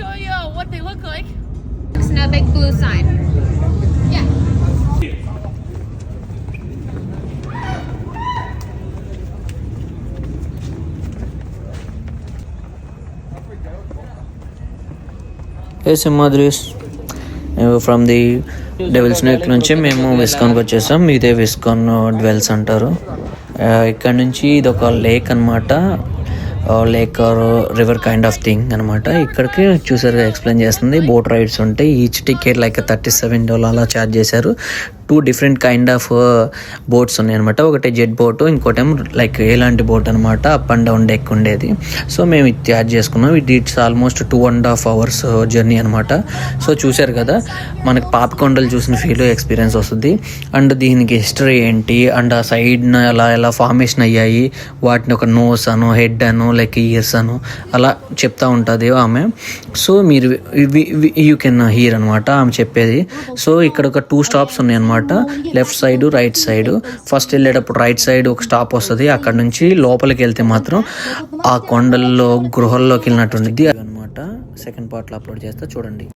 show you what they look like. It's a big blue sign. Yeah. Hey Simadris, from the Devil's Neck నుంచి మేము విస్కాన్కి వచ్చేసాం. ఇదే విస్కాన్ dwells అంటారు. ఇక్కడ నుంచి ఇది ఒక లేక్ అనమాట, lake or river kind of thing అనమాట. ఇక్కడికి చూసారుగా ఎక్స్ప్లెయిన్ చేస్తుంది. బోట్ రైడ్స్ ఉంటాయి. ఈచ్ టికెట్ లైక్ $37 అలా ఛార్జ్ చేశారు. 2 డిఫరెంట్ కైండ్ ఆఫ్ బోట్స్ ఉన్నాయి అనమాట. ఒకటి జెట్ బోట్, ఇంకోటేమో లైక్ ఎలాంటి బోట్ అనమాట, అప్ అండ్ డౌన్ డెక్ ఉండేది. సో మేము ఇది ఛార్జ్ చేసుకున్నాం. ఇట్స్ ఆల్మోస్ట్ 2.5 hours జర్నీ అనమాట. సో చూశారు కదా, మనకి పాపికొండలు చూసిన ఫీల్ ఎక్స్పీరియన్స్ వస్తుంది. అండ్ దీనికి హిస్టరీ ఏంటి, అండ్ ఆ సైడ్న ఎలా ఫార్మేషన్ అయ్యాయి, వాటిని ఒక నోస్ అను, హెడ్ అను, లైక్ ఇయర్స్ అను అలా చెప్తా ఉంటుంది ఆమె. సో మీరు యూ కెన్ హియర్ అనమాట ఆమె చెప్పేది. సో ఇక్కడ ఒక 2 stops ఉన్నాయి అనమాట, left side, right side. First వెళ్ళేటప్పుడు రైట్ సైడ్ ఒక స్టాప్ వస్తుంది. అక్కడ నుంచి లోపలికి వెళ్తే మాత్రం ఆ కొండల్లో గృహల్లోకి వెళ్ళినట్టు అనమాట. సెకండ్ పార్ట్లో అప్లోడ్ చేస్తా చూడండి.